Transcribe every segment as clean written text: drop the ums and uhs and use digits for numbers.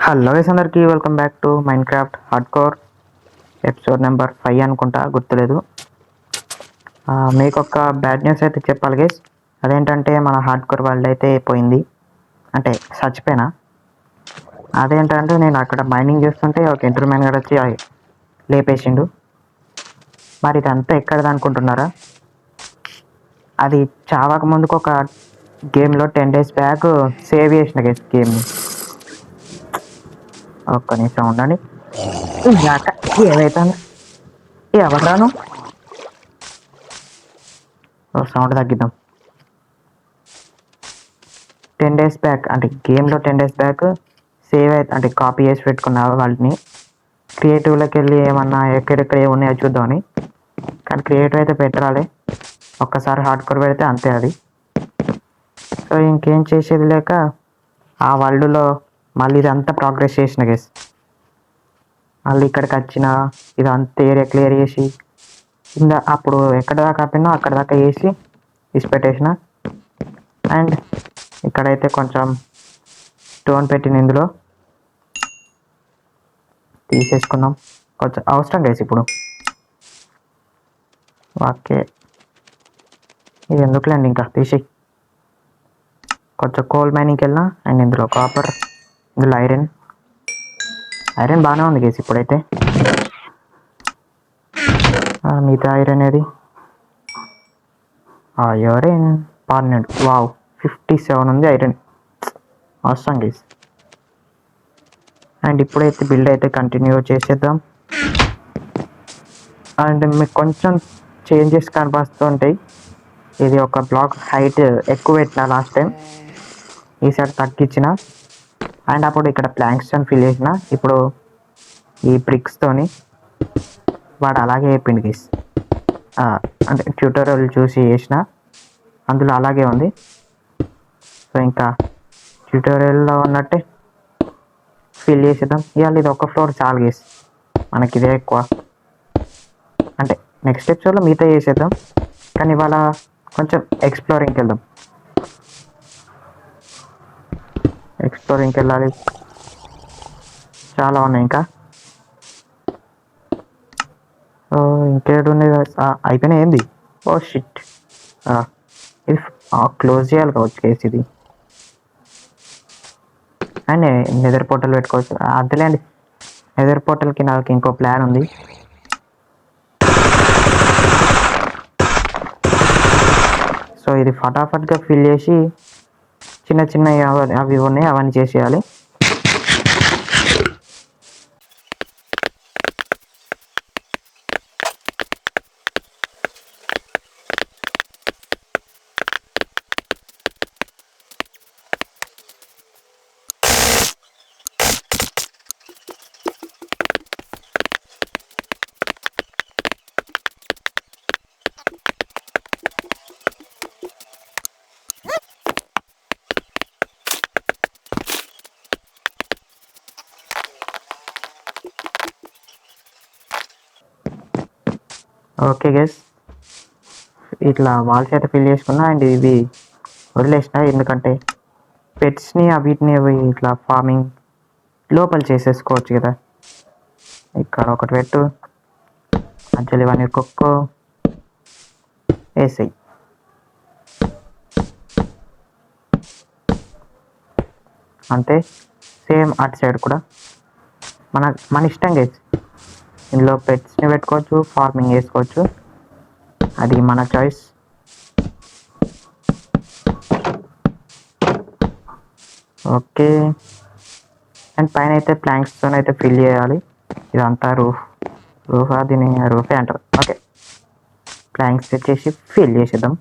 Hello guys, అందరికీ welcome back to mind craft hard core episode number 5 అనుకుంటా, గుర్తులేదు. మీకు ఒక బ్యాడ్ న్యూస్ అయితే చెప్పాలి గైస్. అదేంటంటే మన హార్డ్ కోర్ వరల్డ్ అయితే పోయింది, అంటే చచ్చిపోయినా. అదేంటంటే నేను అక్కడ మైనింగ్ చేస్తుంటే ఒక ఇంటర్మ్యాన్ గడు వచ్చి లేపేసిండు. మరి ఇదంతా ఎక్కడది అనుకుంటున్నారా? అది చావక ముందుకు ఒక గేమ్లో 10 days బ్యాక్ సేవ్ చేసిన గైస్ గేమ్ని. ఒక్క నిమిషం ఉండండి. ఏమైతుంది? ఎవరాను సౌండ్ తగ్గిద్దాం. 10 days బ్యాక్ అంటే గేమ్లో 10 days బ్యాక్ సేవ్ అయితే అంటే కాపీ చేసి పెట్టుకున్నా వాళ్ళని. క్రియేటివ్లోకి వెళ్ళి ఏమన్నా ఎక్కడెక్కడ ఏమున్నాయో చూద్దామని. కానీ క్రియేటివ్ అయితే పెట్టరాలే, ఒక్కసారి హార్డ్ కోర్ పెడితే అంతే అది. సో ఇంకేం చేసేది లేక ఆ వరల్డ్లో మళ్ళీ ఇదంతా ప్రోగ్రెస్ చేసిన గేస్. మళ్ళీ ఇక్కడికి వచ్చిన ఇదంతా ఏరియా క్లియర్ చేసి కింద అప్పుడు ఎక్కడ దాకా ఆపినా అక్కడ దాకా వేసి ఇసిపెట్టేసిన. అండ్ ఇక్కడైతే కొంచెం స్టోన్ పెట్టిన ఇందులో తీసేసుకున్నాం. కొంచెం అవసరం గైస్ ఇప్పుడు. ఓకే, ఇది ఎందుకులేండి, ఇంకా తీసి కొంచెం కోల్ మైనింగ్కి వెళ్ళినా. అండ్ ఇందులో కాపర్, ఇందులో ఐరన్ బాగానే ఉంది గేస్ ఇప్పుడైతే. మిగతా ఐరన్ ఏది? ఐరన్ 12, వావ్ 57 ఉంది ఐరన్. అవసరం గేస్. అండ్ ఇప్పుడైతే బిల్డ్ అయితే కంటిన్యూ చేసేద్దాం. అండ్ మీకు కొంచెం చేంజెస్ కనిపిస్తుంటాయి. ఇది ఒక బ్లాక్ హైట్ ఎక్కువ పెట్టిన లాస్ట్ టైం, ఈసారి తగ్గించిన. అండ్ అప్పుడు ఇక్కడ ప్లాంక్స్ ఫిల్ చేసిన. ఇప్పుడు ఈ బ్రిక్స్తోని వాడు అలాగే చెప్పిండు గీస్, అంటే ట్యూటోరియల్ చూసి చేసిన, అందులో అలాగే ఉంది. సో ఇంకా ట్యూటోరియల్లో ఉన్నట్టే ఫిల్ చేసేద్దాం. ఇవాళ ఇది ఒక ఫ్లోర్ చాలు గీస్, మనకి ఇదే ఎక్కువ. అంటే నెక్స్ట్ ఎపిసోడ్లో మిగతా చేసేద్దాం, కానీ ఇవాళ కొంచెం ఎక్స్ప్లోరింగ్కి వెళ్దాం. ఎక్స్ప్లోరింగ్కి వెళ్ళాలి, చాలా ఉన్నాయి ఇంకా. ఇంకేడుంది? అయిపోయినాయి ఏంది? ఓ షిట్, ఇది క్లోజ్ చేయాలి కావచ్చు కేసు ఇది. అండ్ నెదర్ పోర్టల్ పెట్టుకోవచ్చు. అదేలేండి, నెదర్ పోర్టల్కి నాకు ఇంకో ప్లాన్ ఉంది. సో ఇది ఫటాఫట్గా ఫిల్ చేసి చిన్న చిన్న అవి ఉన్నాయి అవన్నీ చేసేయాలి. ఓకే గెస్, ఇట్లా వాల్స్ అయితే ఫిల్ చేసుకున్నా. అండ్ ఇవి వదిలేసిన, ఎందుకంటే పెట్స్ని వీటిని ఇట్లా ఫార్మింగ్ లోపల చేసేసుకోవచ్చు కదా. ఇక్కడ ఒకటి పెట్టు, మధ్యలో ఇవన్నీ కుక్కో వేసాయి. అంతే, సేమ్ అటు సైడ్ కూడా మన ఇష్టం గేస్. ఇందులో పెట్స్ని పెట్టుకోవచ్చు, ఫార్మింగ్ చేసుకోవచ్చు, అది మన చాయిస్. ఓకే, అండ్ పైన అయితే ప్లాంక్స్తో అయితే ఫిల్ చేయాలి. ఇదంతా రూఫ్ దీని రూఫే అంటారు. ఓకే, ప్లాంక్స్ తెచ్చేసి ఫిల్ చేసేద్దాం.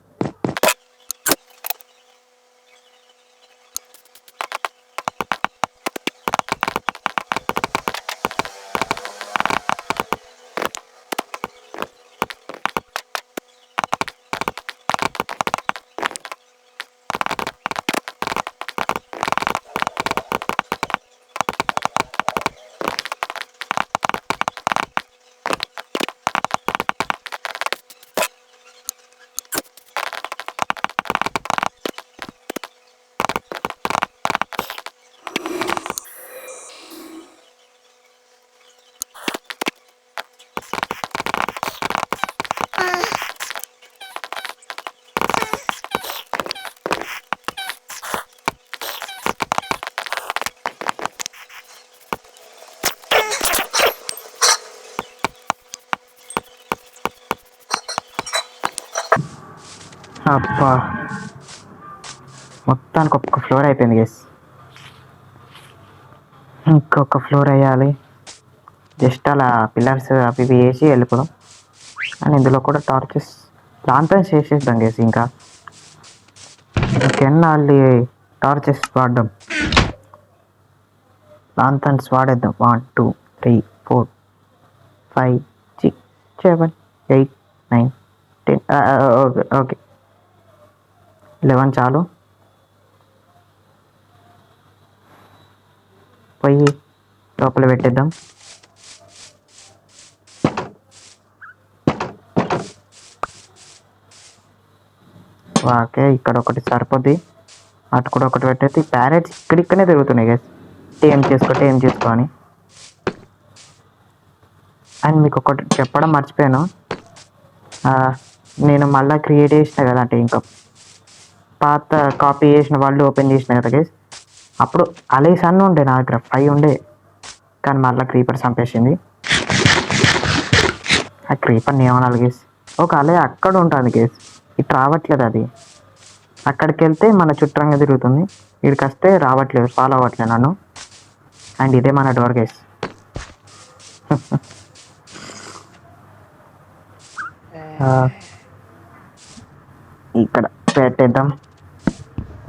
అబ్బా, మొత్తానికి ఒక్క ఫ్లోర్ అయిపోయింది గేస్. ఇంకొక ఫ్లోర్ వేయాలి. జస్ట్ అలా పిల్లర్స్ అవి ఇవి వేసి వెళ్ళిపోదాం. అండ్ ఇందులో కూడా టార్చెస్ దాంతో చేసేద్దాం గేస్. ఇంకా ఇంకెన్నాళ్ళు టార్చెస్ వాడడం, లాంతర్న్స్ వాడేద్దాం. 1 2 3 4 5 6 7 8 9 10. ఓకే ఓకే, 11 చాలు. పోయి లోపల పెట్టేద్దాం. ఓకే, ఇక్కడ ఒకటి సరిపోద్ది. అటు కూడా ఒకటి పెట్టేసి ప్యారెట్స్ ఇక్కడిక్కడనే తిరుగుతున్నాయి గైస్. ఏం చేసుకో అని. అండ్ మీకు ఒకటి చెప్పడం మర్చిపోయాను. నేను మళ్ళీ క్రియేట్ చేసిన కదా, అంటే ఇంకా పాత కాపీ చేసిన వాళ్ళు ఓపెన్ చేసిన కదా గైస్. అప్పుడు అలేస్ అన్నీ ఉండే నా దగ్గర 5 ఉండే. కానీ మళ్ళీ క్రీపర్ చంపేసింది. ఆ క్రీపర్ని ఏమనాలి గేస్. ఒక అలే అక్కడ ఉంటుంది గేస్, ఇటు రావట్లేదు అది. అక్కడికి వెళ్తే మన చుట్టంగా తిరుగుతుంది, ఇక్కడికి వస్తే రావట్లేదు, ఫాలో అవ్వట్లేదు నన్ను. అండ్ ఇదే మన డోర్ గేస్. ఇక్కడ పెట్టేద్దాం.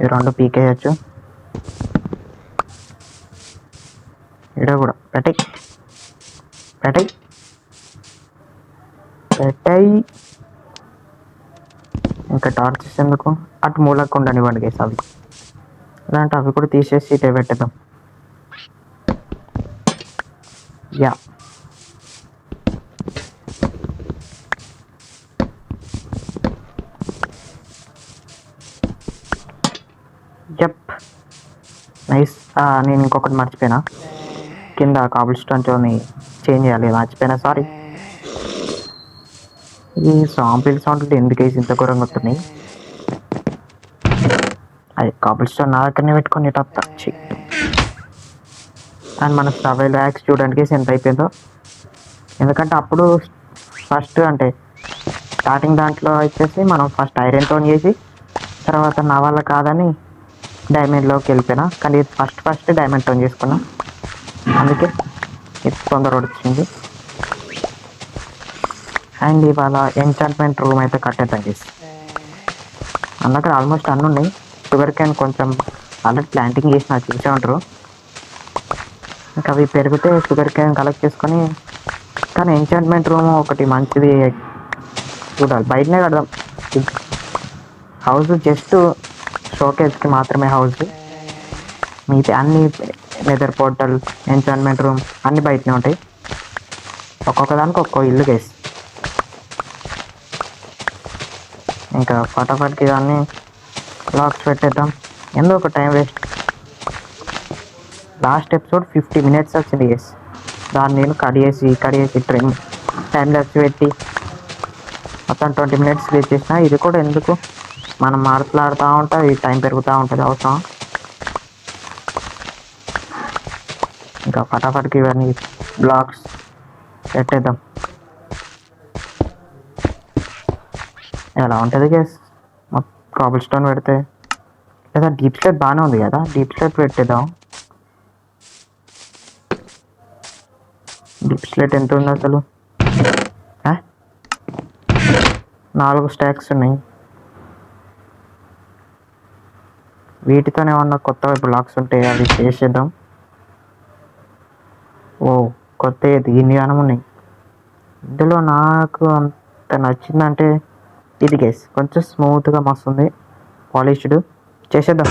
ఈ 2 పీకేయచ్చు. ఇక్కడ కూడా పెట్టాయి. ఇంకా టార్చెస్ ఎందుకు, అటు మూలకు ఉండనివ్వండి గేస్. అవి ఇలాంటి అవి కూడా తీసేసి ఇటే పెట్టేద్దాం. యా, జప్ నైస్. నేను ఇంకొకటి మర్చిపోయినా, కింద కాబుల్ స్టోన్తోని చేంజ్ చేయాలి, మర్చిపోయినా, సారీ. ఈ సాంపిల్ సౌండ్ ఎందుకు వేసి ఇంత ఘోరంగా వస్తున్నాయి. అది కాబుల్ స్టోన్ నా దగ్గరనే పెట్టుకొని ఇటు వచ్చి. అండ్ మన సవైల్ యాక్స్ చూడడానికి ఎంత అయిపోయిందో. ఎందుకంటే అప్పుడు ఫస్ట్ అంటే స్టార్టింగ్ దాంట్లో వచ్చేసి మనం ఫస్ట్ ఐరన్తో చేసి తర్వాత నా వల్ల కాదని డైమండ్లోకి వెళ్ళిపోయినా. కానీ ఇది ఫస్ట్ డైమండ్తో చేసుకున్నా, అందుకే ఇది తొందర వచ్చింది. అండ్ ఇవాళ ఎంచాంట్మెంట్ రూమ్ అయితే కట్టేద్దాం చేసి. అందుకే ఆల్మోస్ట్ అన్నీ ఉన్నాయి. షుగర్ క్యాన్ కొంచెం ఆల్రెడీ ప్లాంటింగ్ చేసి నాకు చూసే ఉంటారు. ఇంకా అవి పెరిగితే షుగర్ క్యాన్ కలెక్ట్ చేసుకొని. కానీ ఎంచాంట్మెంట్ రూమ్ ఒకటి మంచిది చూడాలి, బయటనే కడదాం. హౌస్ జస్ట్ షోకేస్కి మాత్రమే హౌస్. మిగతా అన్ని నెదర్ పోర్టల్, ఎంచాంట్మెంట్ రూమ్ అన్నీ బయటనే ఉంటాయి. ఒక్కొక్క దానికి ఒక్కో ఇల్లు కేసు. ఇంకా ఫటాఫట్కి దాన్ని లాక్స్ పెట్టేద్దాం, ఎందుకు ఒక time waste. Last episode 50 minutes వచ్చింది గేస్. దాన్ని నేను కట్ చేసి ట్రిమ్ టైం లాప్స్ పెట్టి మొత్తం 20 minutes క్రియేట్ చేసిన. ఇది కూడా ఎందుకు, మనం మాట్లాడుతూ ఉంటాం, ఈ టైం పెరుగుతూ ఉంటుంది అవసరం. ఇంకా ఫటాఫట్కి ఇవన్నీ బ్లాక్స్ పెట్టేద్దాం. ఎలా ఉంటుంది గేస్ కాబుల్ స్టోన్ పెడితే. లేదా డీప్ స్లేట్ బాగానే ఉంది కదా, డీప్ స్లేట్ పెట్టేద్దాం. డీప్ స్లేట్ ఎంత ఉంది అసలు? 4 స్టాక్స్ ఉన్నాయి. వీటితోనే ఏమన్నా కొత్త బ్లాక్స్ ఉంటాయి, అవి చేసేద్దాం. ఓ కొత్త దీన్ని గానం ఉన్నాయి. ఇందులో నాకు అంత నచ్చిందంటే ఇది గేస్, కొంచెం స్మూత్గా మస్తుంది, పాలిష్డ్. చేసేద్దాం.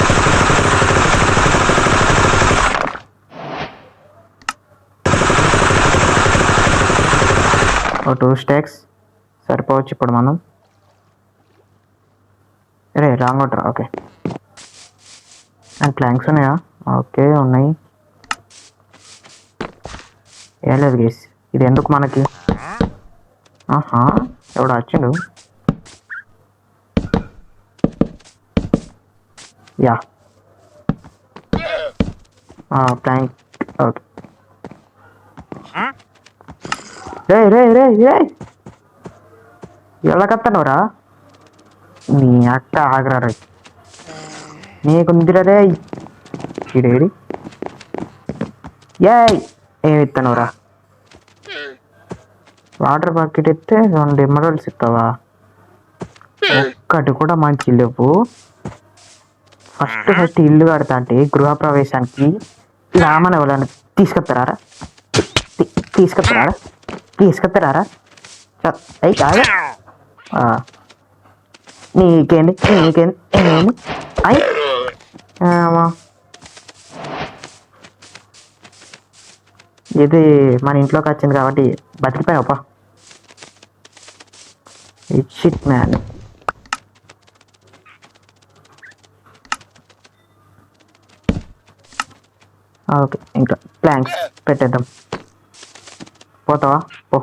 ఓ 2 స్టాక్స్ సరిపోవచ్చు ఇప్పుడు మనం. Wrong water. Okay, and planks ఉన్నాయా? ఓకే ఉన్నాయి. ఏం లేదు గేస్, ఇది ఎందుకు మనకి. ఎవడు వచ్చిండు. Yeah Planck. ఓకే, రే ఎలా కత్తనవరా? నీ అక్క ఆగ్రా నీకు నిద్రదే ఇడేడి ఏమి ఇస్తానురా వాటర్ బకెట్ ఇస్తే 2 ఎమరాల్డ్స్ ఇస్తావా ఒక్కటి కూడా మంచి లేవు ఫస్ట్ ఇల్లు కడతా అంటే గృహప్రవేశానికి రామని ఎవరైనా తీసుకొస్తారా తీసుకొస్తారా తీసుకొస్తారా అయి కాదు నీకేంది నీకేంది ఏమేమి అయి ఇది మన ఇంట్లోకి వచ్చింది కాబట్టి బతికిపోయావప్ప షిట్ మ్యాన్ ఓకే ఇంకా ప్లాంక్స్ పెట్టేద్దాం పోతావా పో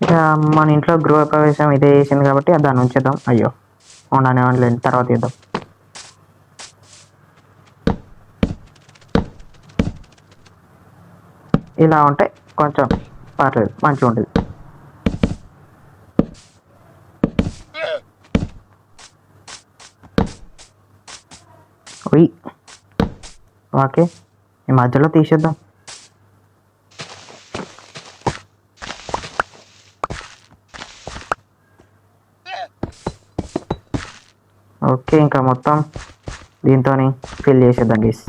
ఇక మన ఇంట్లో గృహప్రవేశం ఇదే చేసింది కాబట్టి దాన్ని ఉంచేద్దాం అయ్యో ఉండని తర్వాత ఇద్దాం ఇలా ఉంటే కొంచెం పర్లేదు మంచిగా ఉంటుంది ఓకే ఈ మధ్యలో తీసేద్దాం ఓకే ఇంకా మొత్తం దీంతో ఫిల్ చేసేద్దాం గీస్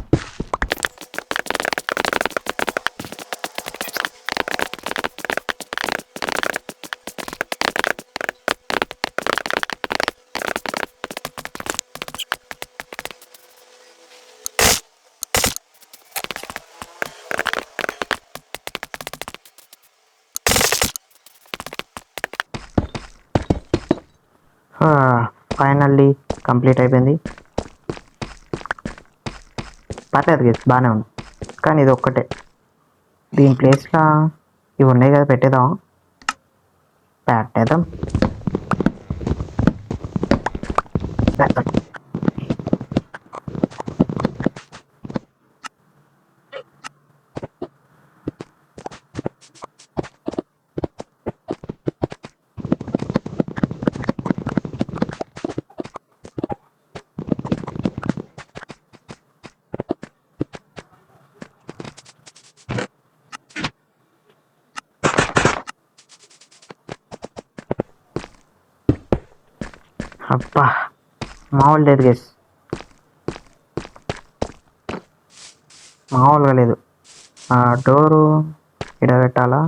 ఫైనల్లీ కంప్లీట్ అయిపోయింది పర్లేదు గేస్ బాగానే ఉంది కానీ ఇది ఒక్కటే దీని ప్లేస్లో ఇవి ఉన్నాయి కదా పెట్టేద్దాం అబ్బా మామూలు లేదు గేస్ మామూలుగా లేదు డోరు పెట్టాలా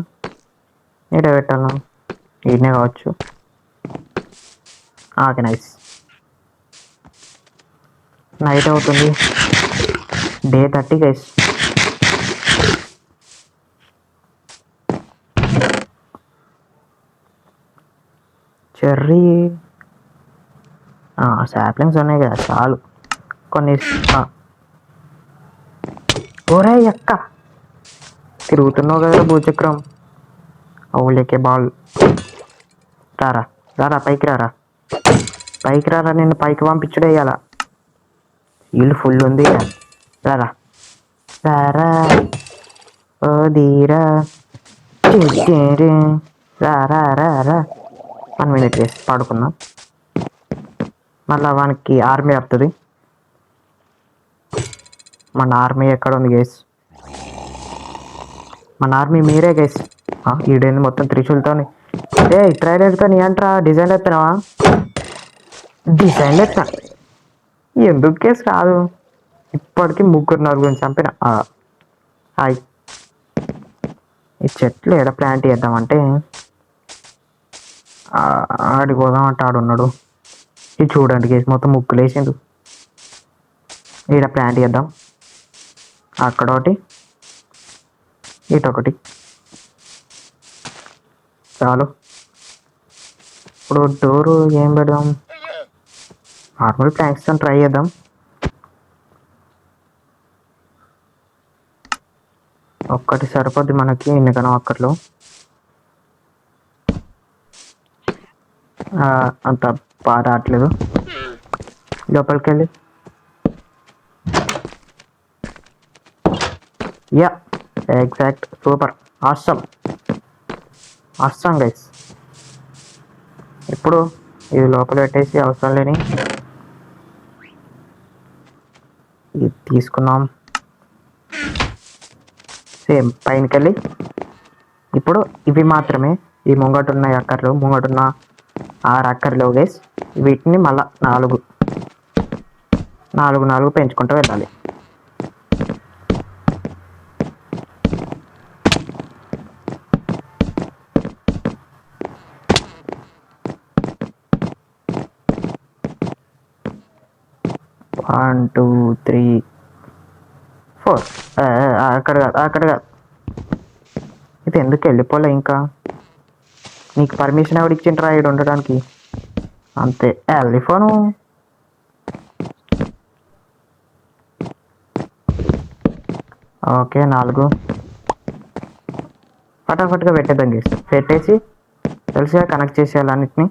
ఈడనే కావచ్చు ఓకే నైస్ నైట్ అవుతుంది డే 30 గైస్ చెర్రీ సాప్లింగ్స్ ఉన్నాయి కదా చాలు కొన్ని ఓరే ఎక్క తిరుగుతున్నావు కదా భూచక్రం అవులేకే బాల్ రారా పైకి రారా నిన్ను పైకి పంపించడే ఇయ్యాల ఇల్లు ఫుల్ ఉంది రారా ఓ ధీరా రా 1 minute వేసి పడుకుందాం మళ్ళీ వానికి ఆర్మీ వస్తుంది మన ఆర్మీ ఎక్కడ ఉంది గేస్ మన ఆర్మీ మీరే గేస్ ఈడేంది మొత్తం త్రిశూలతో ట్రైలర్తో నీ అంటారా డిజైన్ ఎత్తావా డిజైన్ ఎత్తా ఎందుకు కేసు కాదు ఇప్పటికీ 3-4 చంపిన హాయ్ ఈ చెట్లు ఎక్కడ ప్లాంట్ చేద్దామంటే ఆడిపోదాం అంటే ఆడున్నాడు ఇది చూడండి కేసు మొత్తం ముక్కులు వేసిండు ఈడ ప్లాంట్ చేద్దాం అక్కడ ఒకటి ఇటొకటి చాలు ఇప్పుడు డోరు ఏం పెడదాం నార్మల్ ప్లాంక్స్ ట్రై చేద్దాం ఒక్కటి సరిపోద్ది మనకి ఎన్నికనం అక్కట్లో అంత బాగా రావట్లేదు లోపలికి వెళ్ళి yeah exact super awesome guys ఇప్పుడు ఇది లోపల పెట్టేసి అవసరం లేని ఇది తీసుకున్నాం. సేమ్ పైనకి వెళ్ళి ఇప్పుడు ఇవి మాత్రమే ఈ ముంగటున్న అక్కర్లు ముంగటున్న 6 అక్కర్లు గైస్. వీటిని మళ్ళా 4 పెంచుకుంటూ వెళ్ళాలి. వన్ 2 3 4 అక్కడ కాదు. ఇది ఎందుకు వెళ్ళిపోలే ఇంకా? నీకు పర్మిషన్ ఎవరు ఇచ్చిండ్రా ఇక్కడ ఉండడానికి? అంతే వెళ్ళిపోను. ఓకే 4 ఫటాఫట్గా పెట్టేద్దాం గేస్. పెట్టేసి తెలుసుగా కనెక్ట్ చేసేయాలి అన్నిటిని.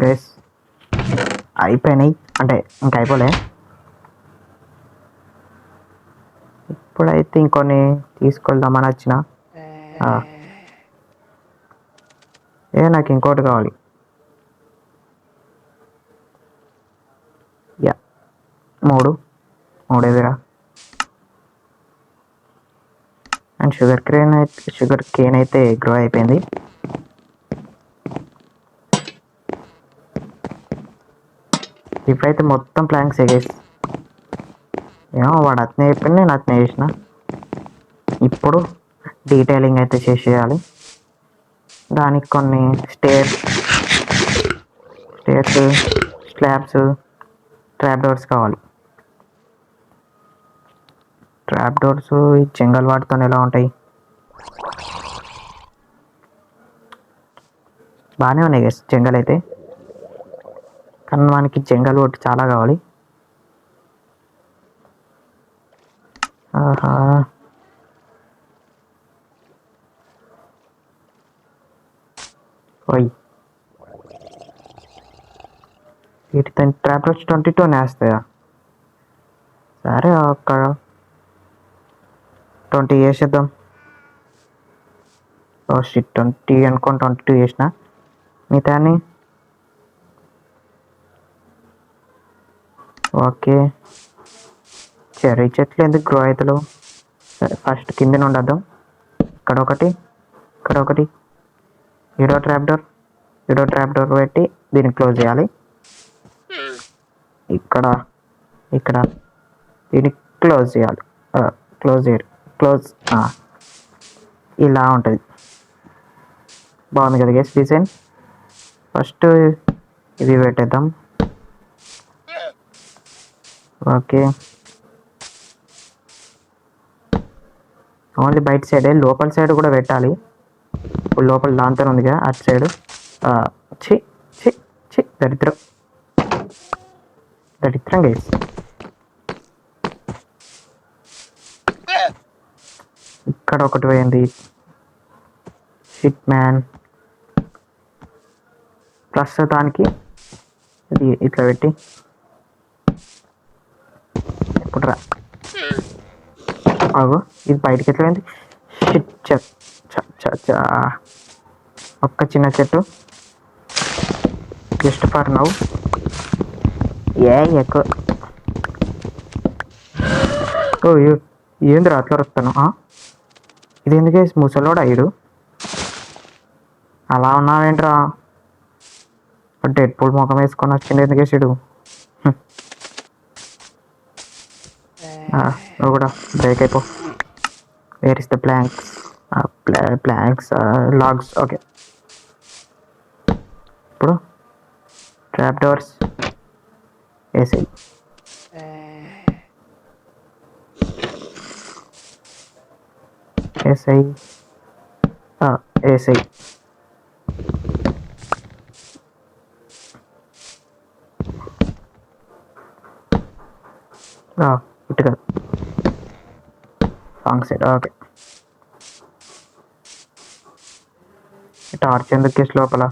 గైస్ అయిపోయినాయి, అంటే ఇంకా అయిపోలే. ఇప్పుడైతే ఇంకొన్ని తీసుకెళ్దామని వచ్చిన. నాకు ఇంకోటి కావాలి. యా 3 ఎదురా. అండ్ షుగర్ కేన్ అయితే గ్రో అయిపోయింది. ఇప్పుడైతే మొత్తం ప్లాంక్స్ ఎగేసి ఏమో వాడు అతనే చెప్పింది, నేను అతనే చేసిన. ఇప్పుడు డీటెయిలింగ్ అయితే చేసేయాలి. దానికి కొన్ని స్టేర్స్, స్లాబ్స్, ట్రాప్ డోర్స్ కావాలి. ట్రాప్ డోర్స్ ఈ జంగల్ వాటితో ఎలా ఉంటాయి? బాగానే ఉన్నాయి గైస్ జంగల్ అయితే, కానీ మనకి జంగల్ వాటి చాలా కావాలి. ఆహా ఓయ్ వీటి ట్రాప్ డోర్స్ 22 వేస్తాయా? సరే అక్కడ 20 వేసేద్దాం. 20 అనుకోని 22 వేసిన. మిగతాని ఓకే. చెర్రీ చెట్లు ఎందుకు గ్రో అవుతలేవు? సరే ఫస్ట్ కింద ఉండద్దాం. ఇక్కడ ఒకటి ఈడో ట్రాప్ డోర్ పెట్టి దీన్ని క్లోజ్ చేయాలి. ఇక్కడ దీన్ని క్లోజ్ చేయాలి. క్లోజ్ ఇలా ఉంటుంది. బాగుంది కదా గేస్ డిజైన్. ఫస్ట్ ఇది పెట్టేద్దాం. ఓకే ఓన్లీ బయట సైడే, లోపల సైడ్ కూడా పెట్టాలి. ఇప్పుడు లోపల దాంతో ఉందిగా అటు సైడ్. దరిద్రం గైస్. ఇక్కడ ఒకటి పోయింది. Shit man. ప్రస్తుతానికి ఇది ఇట్లా పెట్టి ఇప్పుడు రా అగో ఇది బయటికి ఎట్లా అయింది షిట్ ఒక్క చిన్న చెట్టు జస్ట్ ఫర్ నౌ ఎక్కువ ఓ ఏందిరా అట్లా వస్తాను ఇది ఎందుకే ముసలోడా ఇడు అలా ఉన్నావేంట్రా డెడ్ పూల్ ముఖం వేసుకొని వచ్చింది ఎందుకేసాడు నువ్వు కూడా బ్రేక్ అయిపో where is the planks logs okay ఇప్పుడు ట్రాప్ డోర్స్ వేసేయి వేసేయి వేసేయి ఇటు కాదు సాంగ్ సెట్ ఓకే టార్చ్ ఎందుకు కేసు లోపల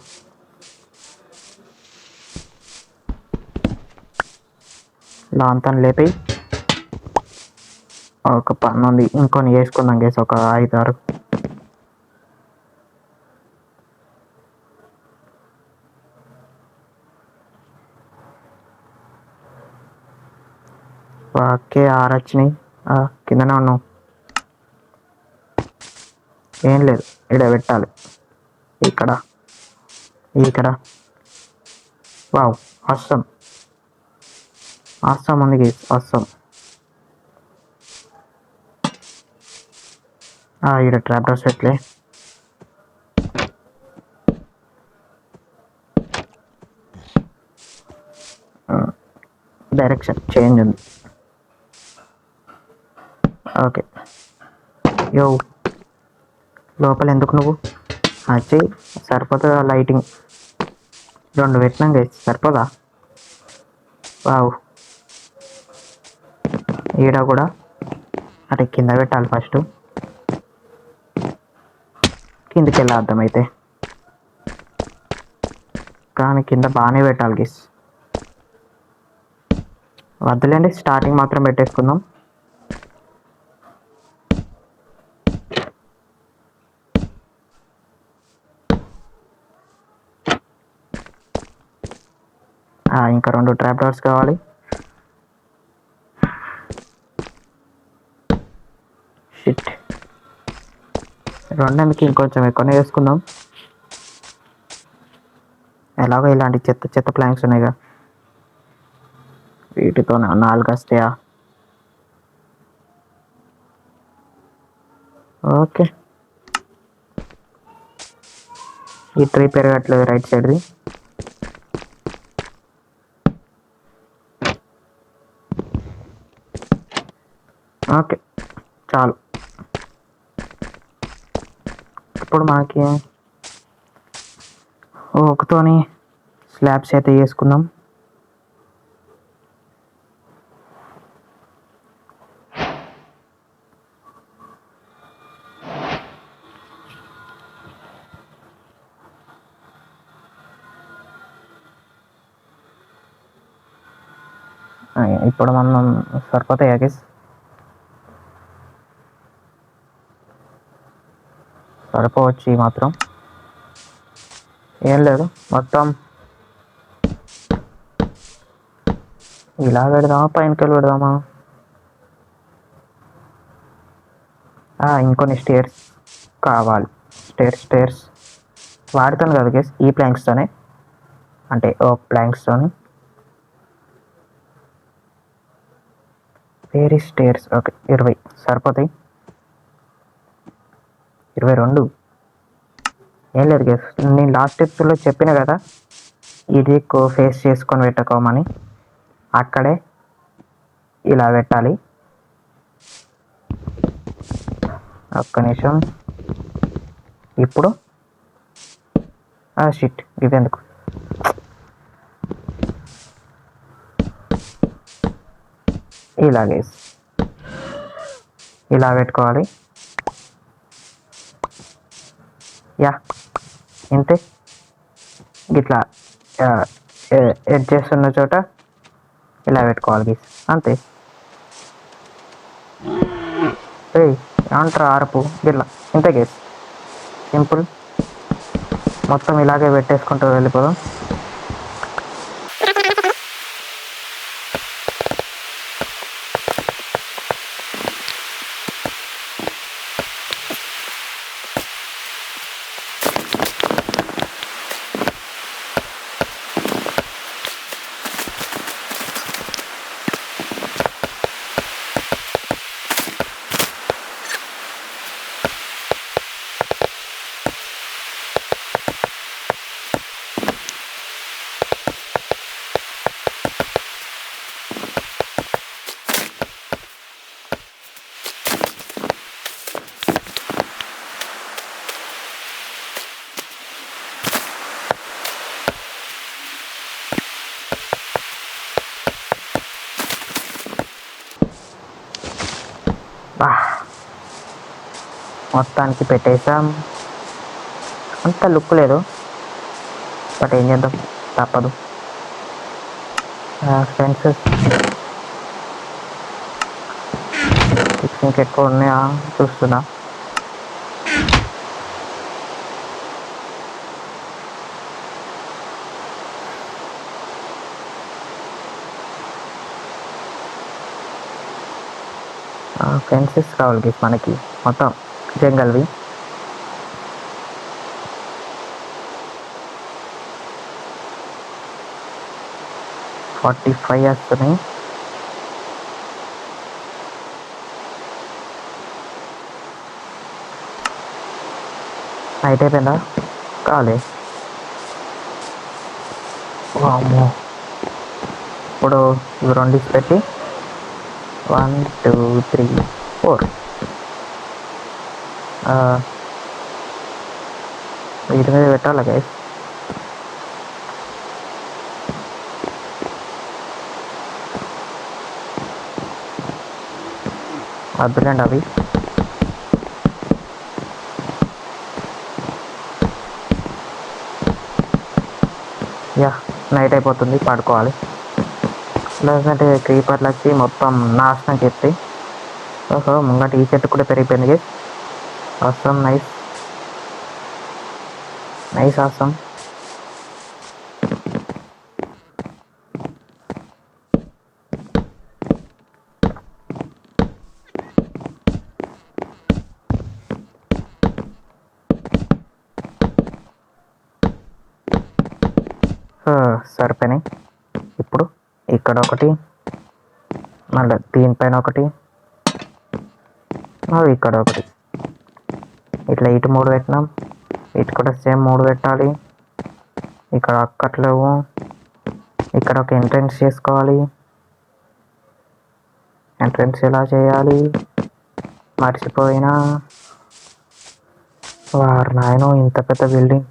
లాంతని లేపి ఒక పన్ను ఉంది ఇంకొని వేసుకుందాం కేసు ఒక 5-6 ఓకే 6 వచ్చినాయి కిందనే ఉన్నాం ఏం లేదు ఇక్కడ పెట్టాలి ఇక్కడ వావ్ అస్సం ఉంది కేసు అస్సం ఇక్కడ ట్రాప్ డోర్స్ పెట్టలే డైరెక్షన్ చేంజ్ ఉంది ఓకే లోపల ఎందుకు నువ్వు వచ్చి సరిపోతుందా లైటింగ్ 2 పెట్టినాం గైస్ సరిపోదా వావ్ ఈడ కూడా అటు కింద పెట్టాలి ఫస్ట్ కిందకి వెళ్ళేద్దాం అయితే కానీ కింద బాగానే పెట్టాలి గైస్ వద్దులేండి స్టార్టింగ్ మాత్రం పెట్టేసుకుందాం ఇంకా 2 ట్రాప్ డోర్స్ కావాలి షిట్ 2 ఎందుకు ఇంకొంచెం ఎక్కువనే వేసుకుందాం ఎలాగో ఇలాంటి చెత్త ప్లాంక్స్ ఉన్నాయిగా వీటితో 4 వస్తాయా ఓకే ఈ ట్రీ పెరగట్లేదు రైట్ సైడ్ది ఓకే చాలు ఇప్పుడు మనకి ఒకతోని స్లాబ్స్ అయితే వేసుకుందాం ఇప్పుడు మనం సరిపోతాయి గైస్ సరిపోవచ్చు ఈ మాత్రం ఏం లేదు మొత్తం ఇలా పెడదామా పైనకి పెడదామా ఇంకొన్ని స్టేర్స్ కావాలి స్టేర్స్ వాడతాను కదా గైస్ ఈ ప్లాంక్స్తోనే అంటే ప్లాంక్స్తోని వేరీ స్టేర్స్ ఓకే 20 సరిపోతాయి 22 ఏం లేదు గైస్ నేను లాస్ట్ ఎపిసోడ్లో చెప్పిన కదా ఇది ఫేస్ చేసుకొని పెట్టుకోమని అక్కడే ఇలా పెట్టాలి ఒక్క నిమిషం ఇప్పుడు షిట్ ఇది ఎందుకు ఇలాగే ఇలా పెట్టుకోవాలి యా ఇంతే ఇట్లా ఎడ్ చేస్తున్న చోట ఇలా పెట్టుకోవాలి గీస్, అంతే. ఏమంటారు ఆర్పు ఇట్లా, ఇంతే గీస్, సింపుల్. మొత్తం ఇలాగే పెట్టేసుకుంటూ వెళ్ళిపోదాం. మొత్తానికి పెట్టేసాం. అంత లుక్ లేదు, బట్ ఏం చేద్దాం, తప్పదు. ఫెన్సెస్ ఇంకెక్కువ ఉన్నాయా చూస్తున్నా. ఫెన్సెస్ కావాలి మనకి, మొత్తం జంగల్వి. ఫార్టీ 45 వస్తున్నాయి. నైట్ అయిపోయిందా? కాలే. వామ్మో, ఇప్పుడు ఇవి 2 పెట్టి 1 2 3 4 వీటి మీద పెట్టాలి గైస్. వద్దులేండి అవి. యా, నైట్ అయిపోతుంది, పడుకోవాలి. లేదంటే క్రీపర్లు వచ్చి మొత్తం నాశనం చేస్తాయి. ఓహో, ముంగట ఈ చెట్టు కూడా పెరిగిపోయింది గైస్. అవసరం, నైస్ నైస్, అవసరం. సరిపోయినాయి. ఇప్పుడు ఇక్కడ ఒకటి, మళ్ళీ దీనిపైన ఒకటి, ఇక్కడ ఒకటి. ఇట్లా ఇటు 3 పెట్టినాం, ఇటు కూడా సేమ్ 3 పెట్టాలి. ఇక్కడ అక్కట్లేవు. ఇక్కడ ఒక ఎంట్రెన్స్ చేసుకోవాలి. ఎంట్రెన్స్ ఎలా చేయాలి మర్చిపోయినా. వారు నాయనో, ఇంత పెద్ద బిల్డింగ్,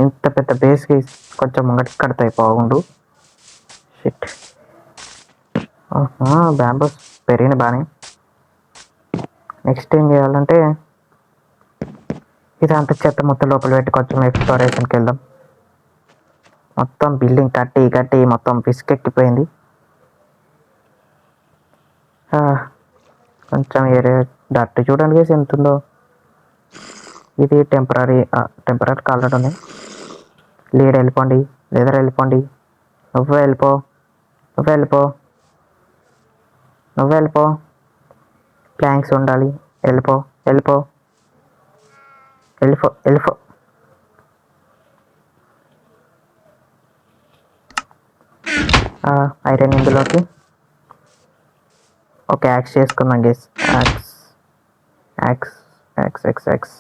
ఇంత పెద్ద బేస్కి కొంచెం ముంగటికి కడతాయి బాగుండు. షిట్. బ్యాంబోస్ పెరిగిన బాగానే. నెక్స్ట్ ఏం చేయాలంటే ఇదంతా చెత్త మొత్తం లోపల పెట్టి కొంచెం ఎక్స్ప్లోరేషన్కి వెళ్దాం. మొత్తం బిల్డింగ్ కట్టి కట్టి మొత్తం పిసికెక్కిపోయింది. కొంచెం ఏరియా డట్టు చూడండి వేసి ఎంత ఉందో. ఇది టెంపరీ కాలర్ ఉంది. లీడ్ వెళ్ళిపోండి, లేదర్ వెళ్ళిపోండి. నువ్వే వెళ్ళిపో, నువ్వే వెళ్ళిపో, నువ్వే వెళ్ళిపో. ప్లాంక్స్ ఉండాలి. వెళ్ళిపో, వెళ్ళిపో, వెళ్ళిపో, వెళ్ళిపో. ఐరన్ ఇందులోకి ఒక యాక్స్ చేసుకుందాం guys. Axe axe axe axe axe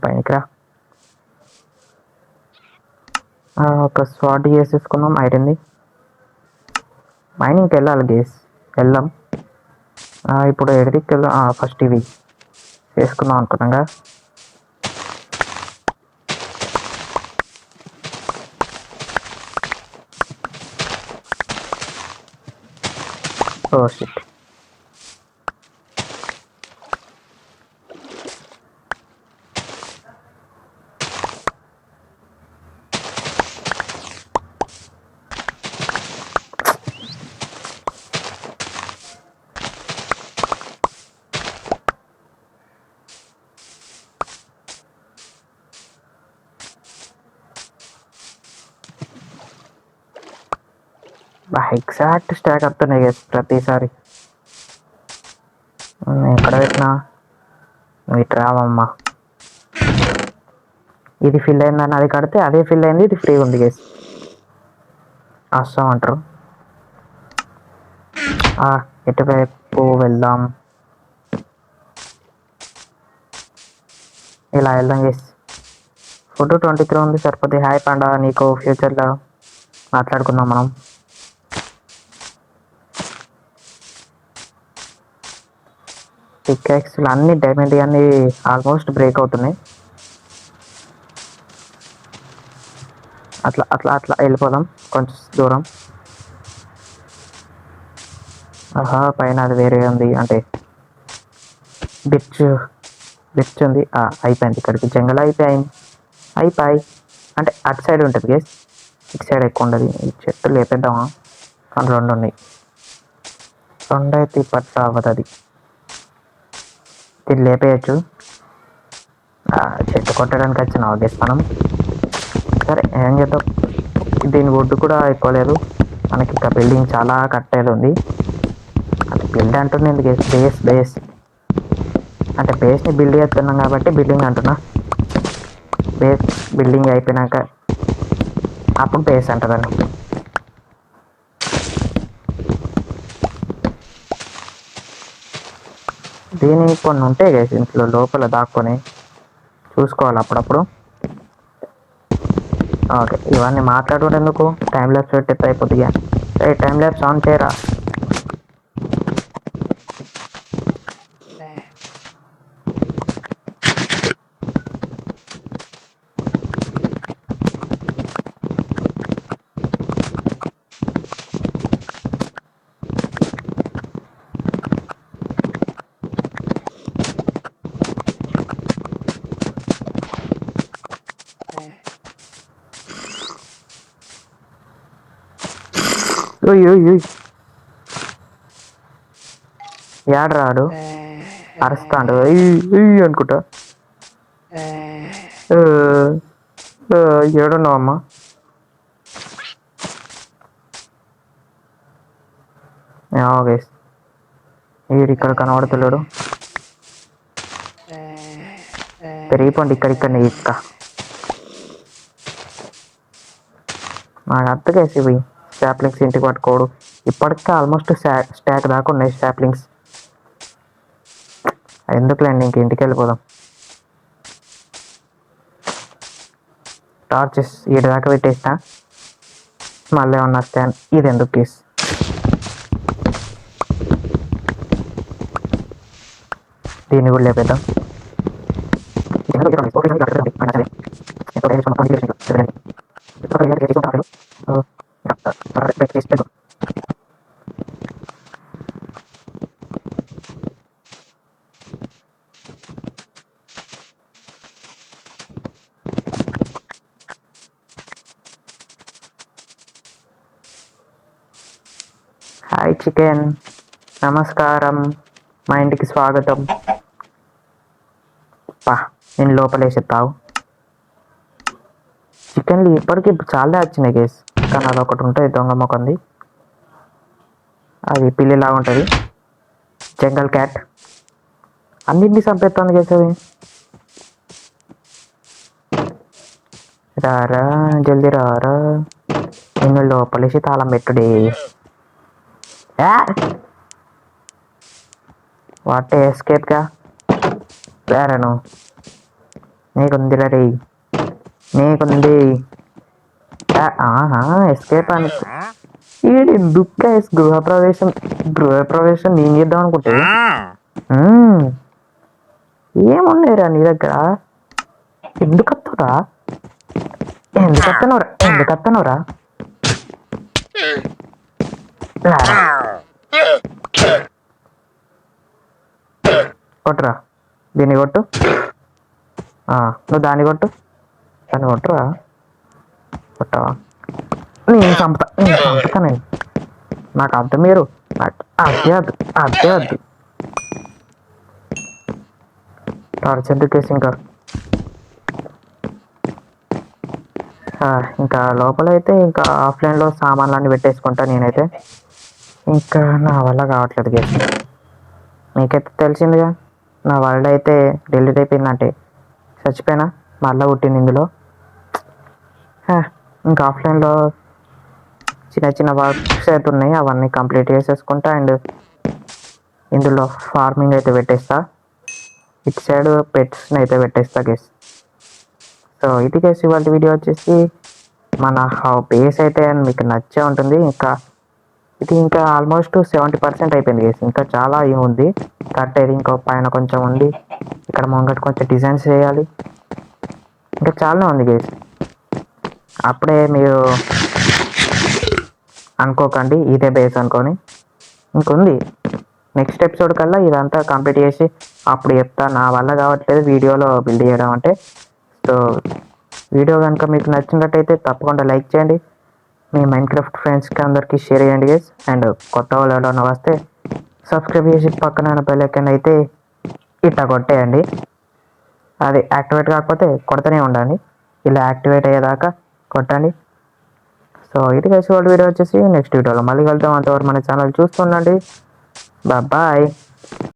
పైనకి రా. ఒక స్వాట్ చేసేసుకున్నాం ఐరన్ది. మైనింగ్కి వెళ్ళాలి గేస్, వెళ్దాం. ఇప్పుడు ఎడికి వెళ్దాం. ఫస్ట్ ఇవి చేసుకుందాం అనుకున్నాగా. Oh shit. ఎగ్జాక్ట్ స్టాక్ వస్తున్నాయి గైస్ ప్రతిసారి. ఎక్కడ పెట్టినా నువ్వు ఇటు రావమ్మా. ఇది ఫిల్ అయిందని అది కడితే అదే ఫిల్ అయింది, ఇది ఫ్రీ ఉంది గైస్. వస్తామంటారు. ఎటువైపు వెళ్దాం? ఇలా వెళ్దాం గైస్. ఫుడ్ 23 ఉంది సరిపోతే. హాయ్ పాండా, నీకు ఫ్యూచర్లో మాట్లాడుకుందాం మనం. పిక్యాక్స్లు అన్ని డైమండ్ అన్ని ఆల్మోస్ట్ బ్రేక్ అవుతున్నాయి. అట్లా అట్లా అట్లా వెళ్ళిపోదాం కొంచెం దూరం. పైన అది వేరే ఉంది, అంటే బిచ్ ఉంది. అయిపోయింది, ఇక్కడికి జంగల్ అయిపోయి అంటే అటు సైడ్ ఉంటుంది గేస్, ఇటు సైడ్ ఎక్కువ ఉండదు. ఈ చెట్టు లేపేద్దామా? కానీ 2 ఉన్నాయి, 2 అయితే ఇప్పట్లో అవ్వదు. అది ఇది లేపేయచ్చు. చెట్టు కొట్టడానికి వచ్చినావా గేస్ మనం? సరే ఏం చేద్దాం. దీని వుడ్ కూడా ఎక్కువ లేదు మనకి. ఇంకా బిల్డింగ్ చాలా కట్టేది ఉంది. అంటే బిల్డ్ అంటుంది ఎందుకు, బేస్ అంటే బేస్ని బిల్డ్ చేస్తున్నాం కాబట్టి బిల్డింగ్ అంటున్నా. బిల్డింగ్ అయిపోయినాక అప్పుడు బేస్ అంటుందండి. దీని కొన్ని ఉంటాయి కదా ఇంట్లో లోపల దాక్కొని చూసుకోవాలి అప్పుడప్పుడు. ఓకే, ఇవన్నీ మాట్లాడుకునేందుకు టైం ల్యాబ్స్ పెట్టి అయిపోతుంది. టైం ల్యాబ్స్ ఆన్ చేయరా? ఏడరాడు అరుస్తాడు అనుకుంటా. ఏడున్నావు అమ్మా? వీడు ఇక్కడ కనబడతలేడు. పెరిగిపోండి ఇక్కడ ఇక్క నాకు అత్తకేసి పోయి స్టాప్లింగ్స్ ఇంటికి పట్టుకోడు. ఇప్పటికే ఆల్మోస్ట్ స్టాక్ దాకా ఉన్నాయి స్టాప్లింగ్స్. ఎందుకులేండి, ఇంటికి వెళ్ళిపోదాం. టార్చెస్ ఈడు దాకా పెట్టేస్తా, మళ్ళీ ఏమన్నా స్టాండ్. ఇది ఎందుకు కేస్? దీన్ని కూడా లేపేద్దాం. హాయ్ చికెన్, నమస్కారం, మా ఇంటికి స్వాగతం. నేను లోపలేసేస్తావు. చికెన్లు ఇప్పటికీ చాలా వచ్చినాయి గేస్, కానీ అదొకటి ఉంటుంది దొంగ మొక్కంది. అది పిల్లిలాగా ఉంటుంది, జంగల్ క్యాట్. అన్నింటినీ చంపేస్తుంది గేస్ అది. రారా జల్దీ రారా, నిన్ను లోపలేసి తాళం పెట్టుడే. వాట్ ఎస్కేప్గా వేరను నీకుంది రే, నీకుంది. ఎస్కేప్ అని ఈడి దుఃఖ గృహప్రవేశం నేను చేద్దాం అనుకుంటే ఏమున్నాయిరా నీ దగ్గర? ఎందుకు వస్తావురా? ఎందుకు వస్తానవరా? కొట్టురా, దీన్ని కొట్టు. నువ్వు దాన్ని కొట్టు, దాన్ని కొట్టురా. కొట్టవా? నేను చంపుతా నేను. నాకు అర్థం మీరు, నాకు అదే వద్దు. టార్చ్ ఎందుకు కేసు ఇంకా? ఇంకా లోపలైతే ఇంకా ఆఫ్లైన్లో సామాన్లన్నీ పెట్టేసుకుంటా నేనైతే. ఇంకా నా వల్ల కావట్లేదు గేస్. మీకైతే తెలిసిందిగా నా వరల్డ్ అయితే డిలీట్ అయిపోయిందంటే చచ్చిపోయినా మళ్ళీ పుట్టింది ఇందులో. ఇంకా ఆఫ్లైన్లో చిన్న చిన్న వర్క్స్ అయితే ఉన్నాయి, అవన్నీ కంప్లీట్ చేసేసుకుంటా. అండ్ ఇందులో ఫార్మింగ్ అయితే పెట్టేస్తా, ఇటు సైడ్ పెట్స్ని అయితే పెట్టేస్తా గేస్. సో ఇది గేస్ ఇవాళ వీడియో వచ్చేసి మన బేస్ అయితే మీకు నచ్చే ఉంటుంది. ఇది ఇంకా ఆల్మోస్ట్ 70% అయిపోయింది గేస్. ఇంకా చాలా ఏముంది కట్టేది, ఇంకో పైన కొంచెం ఉంది, ఇక్కడ ముంగట కొంచెం డిజైన్స్ చేయాలి, ఇంకా చాలా ఉంది గేస్. అప్పుడే మీరు అనుకోకండి ఇదే బేస్ అనుకొని, ఇంకొంది. నెక్స్ట్ ఎపిసోడ్ కల్లా ఇదంతా కంప్లీట్ చేసి అప్పుడు చెప్తా. నా వల్ల కావట్లేదు వీడియోలో బిల్డ్ చేయడం అంటే. సో వీడియో కనుక మీకు నచ్చినట్టయితే తప్పకుండా లైక్ చేయండి, మీ మైన్క్రాఫ్ట్ ఫ్రెండ్స్కి అందరికీ షేర్ చేయండి గైస్. అండ్ కొత్త వాళ్ళు ఎవరైనా వస్తే సబ్స్క్రైబ్ చేసి పక్కన బెల్ ఐకాన్ అయితే ఇట్లా కొట్టేయండి. అది యాక్టివేట్ కాకపోతే కొడుతూనే ఉండండి, ఇలా యాక్టివేట్ అయ్యేదాకా కొట్టండి. సో ఇది గైస్ వాళ్ళ వీడియో వచ్చేసి నెక్స్ట్ వీడియోలో మళ్ళీ కలుద్దాం. అంతవరకు మన ఛానల్ చూస్తుండండి. బాయ్.